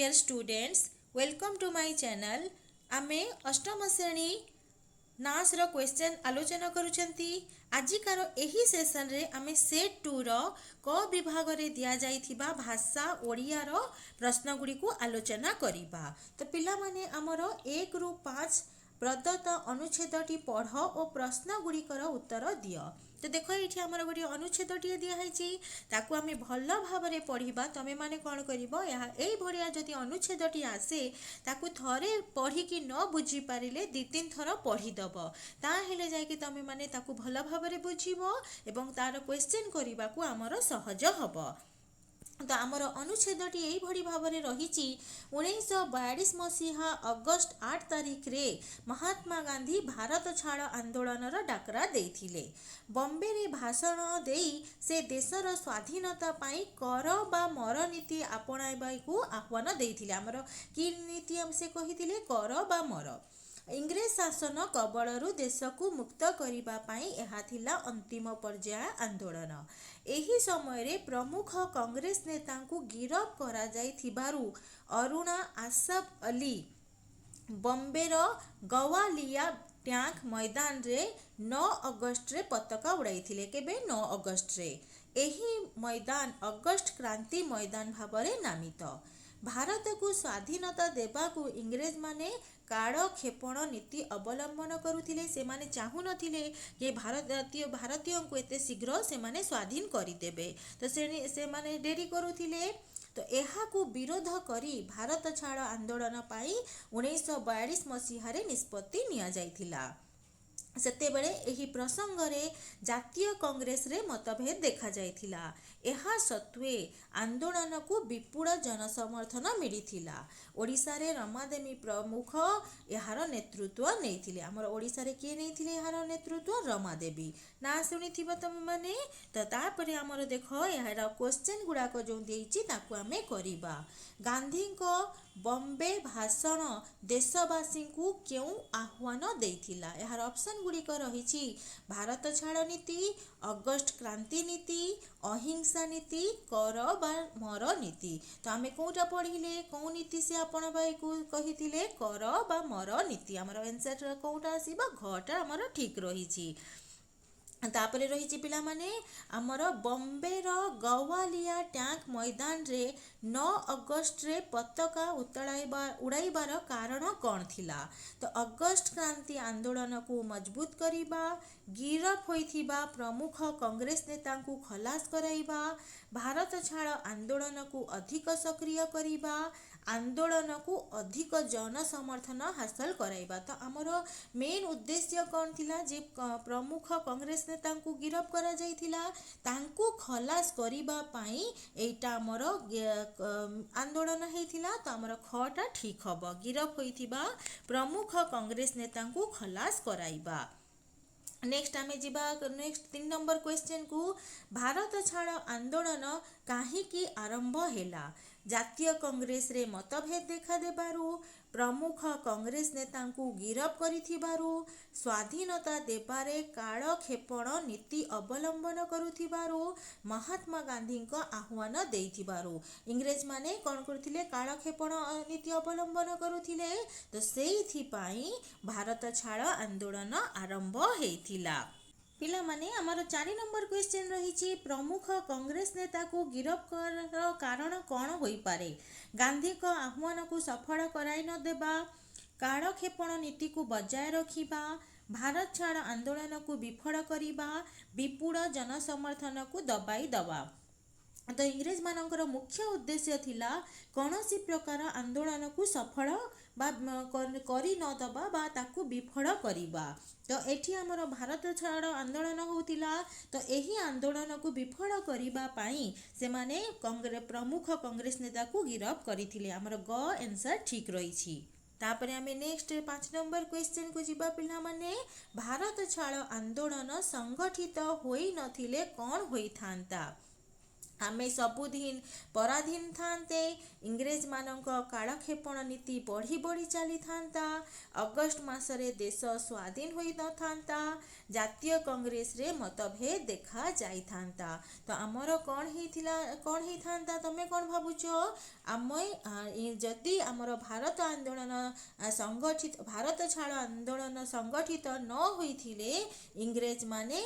Dear students, welcome to my channel. आमे अष्टम श्रेणी नास रो क्वेश्चन आलोचना करूछंती। आजिकार एही सेशन रे आमे सेट 2 रो क विभाग रे दिया जाइथिबा भाषा ओडिया रो प्रश्न गुडी को आलोचना करिबा। तो पिला माने हमरो 1 रु 5 प्रदत्त अनुच्छेदटी पढ़ और प्रश्न गुड़िकर उत्तर दियो। तो देख ये आमर गोटे अनुच्छेदटी दिखाई ताकू आम भल भाव में पढ़ा। तुम मैंने कौन कर भाया जदि अनुच्छेदटी आसे ताकू थरे पढ़ी न बुझी पारे दी तीन थर पढ़ीदब ताहले जाकि तुम मैंने भल भाव में बुझ एवं तार क्वेश्चन करने को आमर सहज हम। तो आमर अनुच्छेदटी यही भाव में रही 1942 मसीहा अगस्ट 8 तारिख रे महात्मा गांधी भारत छाड़ आंदोलन डाकरा देथिले। बॉम्बे रे भाषण देई से देशर स्वाधीनता पाई कर बा मर नीति आपणाइबा को आह्वान देथिले। आमर की नीति हम से कहिथिले कर बा मर। इंग्रेज शासन कबलरू देश को मुक्त करने पाई यह थिला अंतिम पर्याय आंदोलन। एही समय रे प्रमुख कांग्रेस नेता को गिरफ करा जाइथिबारु अरुणा आसफ अली बॉम्बेर गवालिया टैंक मैदान रे 9 अगस्ट रे पताका उड़ाइथिले। केबे 9 अगस्ट रे एही मैदान अगस्ट क्रांति मैदान भाबरे नामित। भारत को स्वाधीनता देवा को इंग्रेज माने काड़ क्षेपण नीति अवलंबन करुथिले। से माने चाहू नथिले कि भारतीय को एते शीघ्र से माने स्वाधीन करिदेबे। तो से माने डेरी करुथिले। तो यहा को विरोध करी भारत छाड़ आंदोलन पाई 1942 मसीह निष्पत्ति निया जाइथिला। सेतेबेले एही प्रसंग रे जातीय कांग्रेस रे मतभेद देखा जाइथिला। एहा सत्वे आंदोलन को विपुल जनसमर्थन मिलिथिला। ओडिशा रे रमादेवी प्रमुख यार नेतृत्व नैथिले। हमर ओडिशा रे के नैथिले यार नेतृत्व रमादेवी ना सुनिथिबा तुम माने। तो तापरे हमर देखो यार क्वेश्चन गुडा को जो देइछि ताकू आमे करिबा। गांधी को बॉम्बे भाषण देशवासी को क्यों आह्वान देइथिला। यार ऑप्शन गुड़िक रही भारत छाड़ नीति, अगस्ट क्रांति नीति, अहिंसा नीति, कर बा मर नीति। तो आम कौटा पढ़िले कौ नीति से आपण भाई को कही कर बा मर नीति। आमर आंसर कौटा आसीबा घटा आमर ठीक रही। तापरे रही पिला माने आमर बॉम्बे रो गवालिया टैंक मैदान रे 9 अगस्ट रे पताका उड़ाइबार कारण कौन थिला। तो अगस्ट क्रांति आंदोलन को मजबूत करिबा, गिरफ होइथिबा प्रमुख कांग्रेस नेता को खलास कराइबा, भारत छाड़ आंदोलन को अधिक सक्रिय करिबा, आंदोलन को अधिक जन समर्थन हासिल कराइबा। तो आमर मेन उद्देश्य कौन थिला जे प्रमुख कांग्रेस नेता को गिरफ करा जाइथिला तांको खलास करिबा पाई एटा आमर आंदोलन हेइथिला। तो आमर खटा ठीक हबो गिरफ होइथिबा प्रमुख कांग्रेस नेता को खलास कराइबा। नेक्स्ट आमे जिबा नेक्स्ट 3 नंबर क्वेश्चन को भारत छाड़ आंदोलन काहीकि आरंभ हैला। जातीय कांग्रेस रे मतभेद देखा देबारु, प्रमुख कांग्रेस नेता को गिरफ करिथिबारु, स्वाधीनता देबारे काल क्षेपण नीति अवलंबन करुथिबारु, महात्मा गांधी को आह्वान देइथिबारु। इंग्रेज माने कोन करथिले काल क्षेपण नीति अवलंबन करुथिले। तो सेइथि पाई भारत छाड़ आंदोलन आरंभ हेइथिला। पिला माने आमर 4 नंबर क्वेश्चन रही प्रमुख कांग्रेस नेता को गिरफ कर कारण कौन होई पारे। गांधी को आह्वान को सफल कराई न देबा, काल क्षेपण नीति को बजाय रखिबा, भारत छाड़ आंदोलन को विफल करिबा, विपुल जनसमर्थन को दबाई दबा। तो इंग्रेज मानकर मुख्य उद्देश्य थिला कौनसी प्रकार आंदोलन को सफल बा करी न दबा बा ताकू विफल करिबा। तो एठी हमर भारत छाड़ आंदोलन होतिला। तो एही आंदोलन को विफल करिबा पाई से माने प्रमुख कांग्रेस नेता को गिरफ करिथिले। हमर ग आंसर ठीक रही। तापरे आमे नेक्स्ट 5 नंबर क्वेश्चन को जिबा पिला माने भारत छाड़ आंदोलन संगठित होई नथिले कौन होई थांता। आमे सबुदिन पराधीन थांते इंग्रेज मानक कालक्षेपण नीति बढ़ी बढ़ी चली था। अगस्ट मासरे देश स्वाधीन होई न था। जातीय कांग्रेस रे मतभेद देखा जाई था। तो आमर कौन ही था तमे कौन भावुच आम जदि आमर भारत आंदोलन संगठित भारत छाड़ आंदोलन संगठित न होइथिले इंग्रेज माने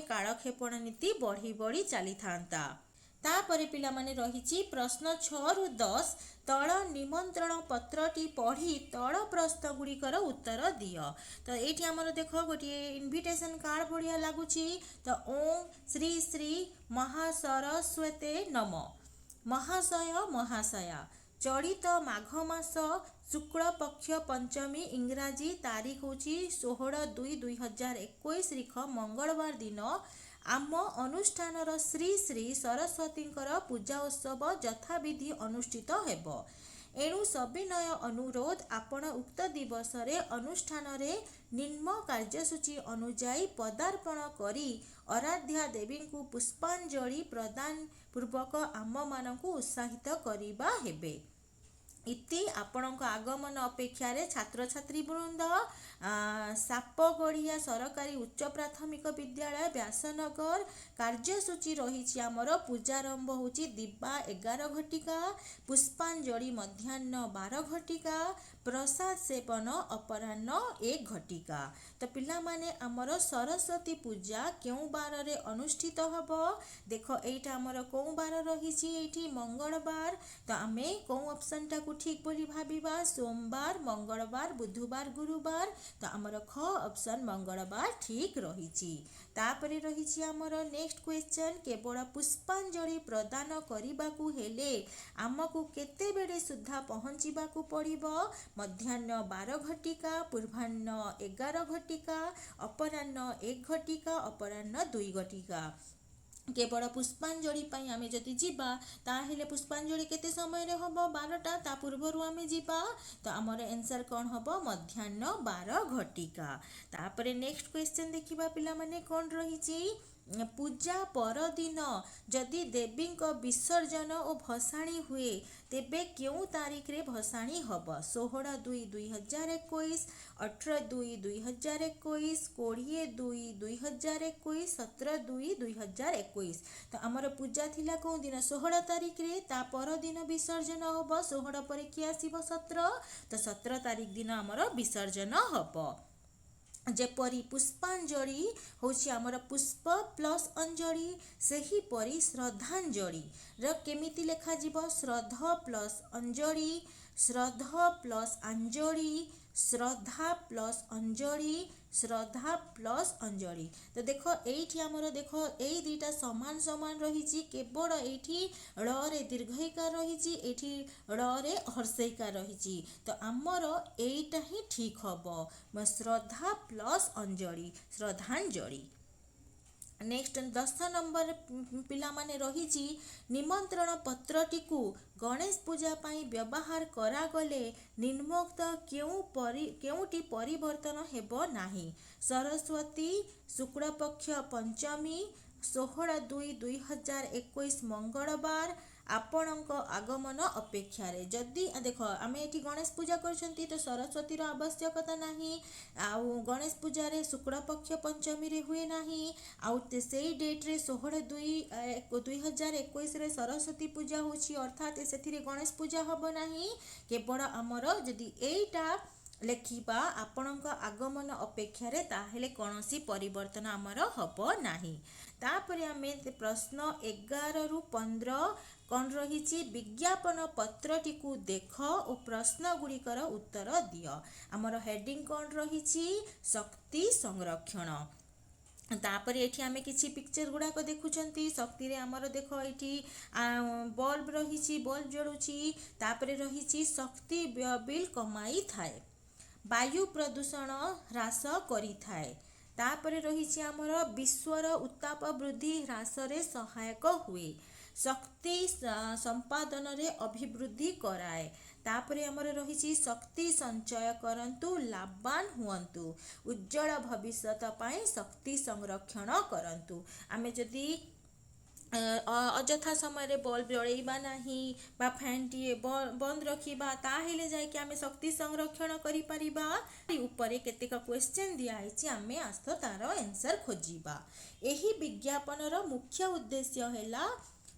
कालक्षेपण नीति बढ़ी बढ़ी चली था। तापरे पिलामाने रहिछि प्रश्न 6 रु 10 तल निमंत्रण पत्रटी पढ़ी तल प्रश्न गुड़िकर उत्तर दियो। तो ये आमर देख गोटे इनविटेशन कार्ड बढ़िया लगुच। तो ओम श्री श्री महासरस्वते नम महाशय महाशया चलित माघ मास शुक्ल पक्ष पंचमी इंग्राजी तारीख हूँ 16/2/2021 तारीख मंगलवार दिन आम अनुष्ठानर श्री श्री सरस्वतींकर पूजा उत्सव यथाविधि अनुष्ठित हेब। एणु सविनय अनुरोध आपण उक्त दिवस रे अनुष्ठान रे निम्न कार्यसूची अनुजाई पदार्पण करी आराध्या देवी को पुष्पांजलि प्रदान पूर्वक आम मानकु उत्साहित करिबा हेबे। इति आपणक आगमन अपेक्षा छात्र छात्री वृंद सापगढ़िया सरकारी उच्च प्राथमिक विद्यालय व्यासनगर कार्यसूची रही आमर पूजारंभ होची दिबा 11 घटिका पुष्पांजलि मध्याह्न 12 घटिका प्रसाद सेवन अपराह्न 1 घटिका। तो पिला माने आमर सरस्वती पूजा क्यों बार रे अनुष्ठित हब देख एटा आमर कौ बार रही मंगलवार। तो आमे कौ ऑप्शन टा ठीक बोली भाविबा सोमवार मंगलवार बुधवार गुरुवार। तो आमर ख ऑप्शन मंगलवार ठीक रही। तापरे रही आमर नेक्स्ट क्वेश्चन केवल पुष्पांजलि प्रदान करने हेले आमको केते बेले सुद्धा पहुँचवाकू पड़िबो मध्याह्न 12 घटिका पूर्वाह्न 11 घटिका अपराह्न 1 घटिका अपराह्न 2 घटिका। केवल पुष्पांजलि पई आमे जदि जीवा ताहेले पुष्पांजलि केते समय रे हबो 12टा ता पूर्वरु आमे जीवा। तो आमर आंसर कौन हबो मध्याह्न 12 घटिका। तापरे नेक्स्ट क्वेश्चन देखिबा पिला माने कौन रहिछि पूजा परदिन जदि देवी विसर्जन और भसाणी हुए तेबे क्यों तारीख रे भसाणी हब 16/2/2021 18/2/2021 20/2/2021 17/2/2021। तो आमर पूजा थिला कौ दिन 16 तारीख रे ता पर दिन विसर्जन हब 16 पर कि आसीबो 17 तो 17 तारीख दिन आमर विसर्जन हब। जेपरी पुष्पांजलि होछि आमर पुष्प प्लस अंजलि सही परी श्रद्धांजलि र केमिति लेखा जीवो श्रद्धा प्लस अंजलि श्रद्धा प्लस अंजलि श्रद्धा प्लस अंजलि श्रद्धा प्लस अंजलि। तो देख एठी आमर देख एई दुईटा समान समान रही केवल एठी ळ रे दीर्घईकार रही एठी ळ रे हर्षईकार रही। तो आमर एईटा ही ठीक हम श्रद्धा प्लस अंजलि श्रद्धांजलि। नेक्स्ट 10 नंबर पिला माने रही निमंत्रण पत्रटी को गणेश पूजा पाई व्यवहार करागले निम्नोक्त केउटी परिवर्तन हेबो नाही सरस्वती शुक्लपक्ष पंचमी 16/2/2021 मंगलवार आपणक आगमन अपेक्षा रे जदि देख आमे एठी गणेश पूजा करछंती तो सरस्वती रो आवश्यकता नाही आउ गणेश पूजा रे शुक्ल पक्ष पंचमी रे हुए नाही आउ सेई डेट रे 16/2/2021 रे सरस्वती पूजा होछि अर्थात सेथिरे गणेश पूजा हबो नाही केवल आमर जदि एईटा लेखिबा आपणक आगमन अपेक्षा रे ताहेले कोनोसी परिवर्तन आमर हबो नाही। तापरे आमे प्रश्न 11 रु 15 कौन रही विज्ञापन पत्रटी को देख और प्रश्न गुड़िकर उत्तर दियो। आमर हेडिंग कौन रही शक्ति संरक्षण। तापर एठी आमे किछि पिक्चर गुड़ाक देखुचंती शक्ति रे आमर देख एठी बल्ब रही बल्ब जलुची तापर रही शक्ति बिल कमाई थाए वायु प्रदूषण ह्रास करी थाए तापर रही आमर विश्वर उत्ताप वृद्धि ह्रास रे सहायक हुए शक्ति संपादन रे अभिवृद्धि कराए तापरे आमर रही शक्ति संचय करंतु लाभवान हुअंतु उज्जवल भविष्यत पाई शक्ति संरक्षण करंतु। आमे जदि ଅଯଥା ସମୟରେ ବଲ୍ବ ଜଳେଇବା ନାହିଁ ବା ଫ୍ୟାନ୍ଟିଏ ବନ୍ଦ ରଖିବା, ତାହେଲେ ଯାଇକି ଆମେ ଶକ୍ତି ସଂରକ୍ଷଣ କରିପାରିବା। ଉପରେ କେତେକ କ୍ୱେଶ୍ଚନ୍ ଦିଆହେଇଛି, ଆମେ ଆସ ତାର ଆନ୍ସର ଖୋଜିବା। ଏହି ବିଜ୍ଞାପନର ମୁଖ୍ୟ ଉଦ୍ଦେଶ୍ୟ ହେଲା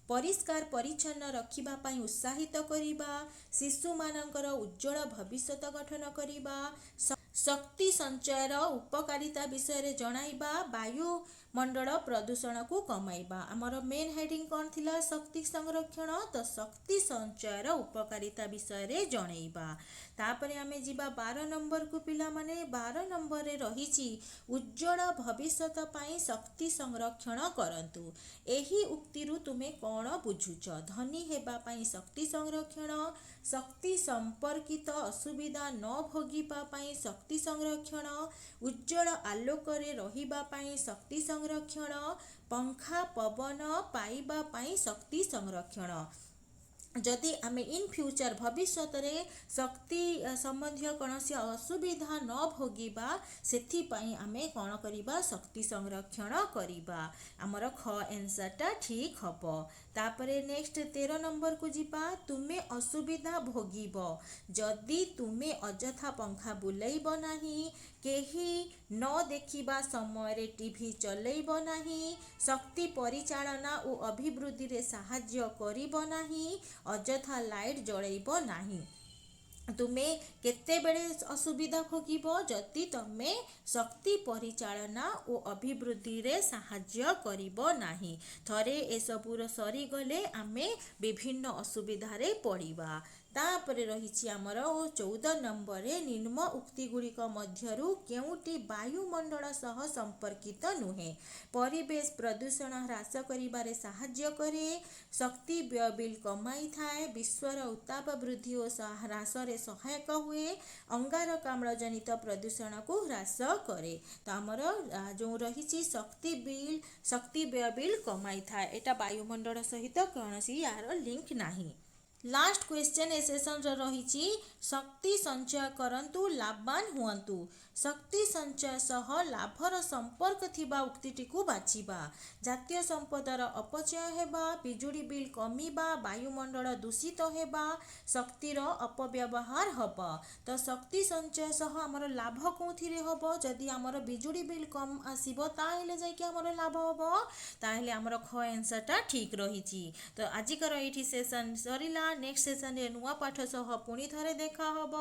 ପରିଷ୍କାର ପରିଚ୍ଛନ୍ନ ରଖିବା ପାଇଁ ଉତ୍ସାହିତ କରିବା, ଶିଶୁମାନଙ୍କର ଉଜ୍ଜଳ ଭବିଷ୍ୟତ ଗଠନ କରିବା, ଶକ୍ତି ସଞ୍ଚୟର ଉପକାରିତା ବିଷୟରେ ଜଣାଇବା, ବାୟୁମଣ୍ଡଳ ପ୍ରଦୂଷଣକୁ କମାଇବା। ଆମର ମେନ୍ ହେଡ଼ିଂ କ'ଣ ଥିଲା? ଶକ୍ତି ସଂରକ୍ଷଣ। ତ ଶକ୍ତି ସଞ୍ଚୟର ଉପକାରିତା ବିଷୟରେ ଜଣେଇବା। ତାପରେ ଆମେ ଯିବା 12 ନମ୍ବରକୁ ପିଲାମାନେ। 12 ନମ୍ବରରେ ରହିଛି ଉଜ୍ଜଳ ଭବିଷ୍ୟତ ପାଇଁ ଶକ୍ତି ସଂରକ୍ଷଣ କରନ୍ତୁ। ଏହି ଉକ୍ତିରୁ ତୁମେ କ'ଣ ବୁଝୁଛ? ଧନୀ ହେବା ପାଇଁ ଶକ୍ତି ସଂରକ୍ଷଣ, ଶକ୍ତି ସମ୍ପର୍କିତ ଅସୁବିଧା ନ ଭୋଗିବା ପାଇଁ ଶକ୍ତି ସଂରକ୍ଷଣ, ଉଜ୍ଜଳ ଆଲୋକରେ ରହିବା ପାଇଁ ଶକ୍ତି ସଂରକ୍ଷଣ, ପଙ୍ଖା ପବନ ପାଇବା ପାଇଁ ଶକ୍ତି ସଂରକ୍ଷଣ। ଯଦି ଆମେ ଇନ୍ ଫ୍ୟୁଚର ଭବିଷ୍ୟତରେ ଶକ୍ତି ସମ୍ବନ୍ଧୀୟ କୌଣସି ଅସୁବିଧା ନ ଭୋଗିବା, ସେଥିପାଇଁ ଆମେ କ'ଣ କରିବା? ଶକ୍ତି ସଂରକ୍ଷଣ କରିବା। ଆମର ଖ ଆନ୍ସରଟା ଠିକ୍ ହେବ। ତାପରେ ନେକ୍ସଟ 13 ନମ୍ବରକୁ ଯିବା। ତୁମେ ଅସୁବିଧା ଭୋଗିବ ଯଦି ତୁମେ ଅଯଥା ପଙ୍ଖା ବୁଲେଇବ ନାହିଁ, କେହି ନ ଦେଖିବା ସମୟରେ ଟିଭି ଚଲେଇବ ନାହିଁ, ଶକ୍ତି ପରିଚାଳନା ଓ ଅଭିବୃଦ୍ଧିରେ ସାହାଯ୍ୟ କରିବ ନାହିଁ, ଅଯଥା ଲାଇଟ୍ ଜଳେଇବ ନାହିଁ। ତୁମେ କେତେବେଳେ ଅସୁବିଧା ଭୋଗିବ? ଯଦି ତୁମେ ଶକ୍ତି ପରିଚାଳନା ଓ ଅଭିବୃଦ୍ଧିରେ ସାହାଯ୍ୟ କରିବ ନାହିଁ। ଥରେ ଏସବୁର ସରିଗଲେ ଆମେ ବିଭିନ୍ନ ଅସୁବିଧାରେ ପଡ଼ିବା। ତାପରେ ରହିଛି ଆମର 14 ନମ୍ବରରେ ନିମ୍ନ ଉକ୍ତିଗୁଡ଼ିକ ମଧ୍ୟରୁ କେଉଁଟି ବାୟୁମଣ୍ଡଳ ସହ ସମ୍ପର୍କିତ ନୁହେଁ? ପରିବେଶ ପ୍ରଦୂଷଣ ହ୍ରାସ କରିବାରେ ସାହାଯ୍ୟ କରେ, ଶକ୍ତି ବ୍ୟୟ ବିଲ୍ କମାଇଥାଏ, ବିଶ୍ୱର ଉତ୍ତାପ ବୃଦ୍ଧି ଓ ହ୍ରାସରେ ସହାୟକ ହୁଏ, ଅଙ୍ଗାରକାମ୍ଳ ଜନିତ ପ୍ରଦୂଷଣକୁ ହ୍ରାସ କରେ। ତ ଆମର ଯେଉଁ ରହିଛି ଶକ୍ତି ବ୍ୟୟ ବିଲ୍ କମାଇଥାଏ। ଏଟା ବାୟୁମଣ୍ଡଳ ସହିତ କୌଣସି ୟାର ଲିଙ୍କ ନାହିଁ। ଲାଷ୍ଟ କ୍ୱେଶ୍ଚନ୍ ଏ ସେସନର ରହିଛି, ଶକ୍ତି ସଞ୍ଚୟ କରନ୍ତୁ, ଲାଭବାନ ହୁଅନ୍ତୁ। ଶକ୍ତି ସଞ୍ଚୟ ସହ ଲାଭର ସମ୍ପର୍କ ଥିବା ଉକ୍ତିଟିକୁ ବାଛିବା। ଜାତୀୟ ସମ୍ପଦର ଅପଚୟ ହେବା, ବିଜୁଳି ବିଲ୍ କମିବା, ବାୟୁମଣ୍ଡଳ ଦୂଷିତ ହେବା, ଶକ୍ତିର ଅପବ୍ୟବହାର ହେବ। ତ ଶକ୍ତି ସଞ୍ଚୟ ସହ ଆମର ଲାଭ କେଉଁଥିରେ ହେବ? ଯଦି ଆମର ବିଜୁଳି ବିଲ୍ କମ୍ ଆସିବ, ତାହେଲେ ଯାଇକି ଆମର ଲାଭ ହେବ। ତାହେଲେ ଆମର ଖ ଆନ୍ସରଟା ଠିକ୍ ରହିଛି। ତ ଆଜିକାର ଏଇଠି ସେସନ୍ ସରିଲା। ନେକ୍ସଟ ସେସନରେ ନୂଆ ପାଠ ସହ ପୁଣି ଥରେ ଦେଖା ହେବ।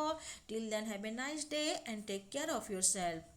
Till then have a nice day and take care of yourself.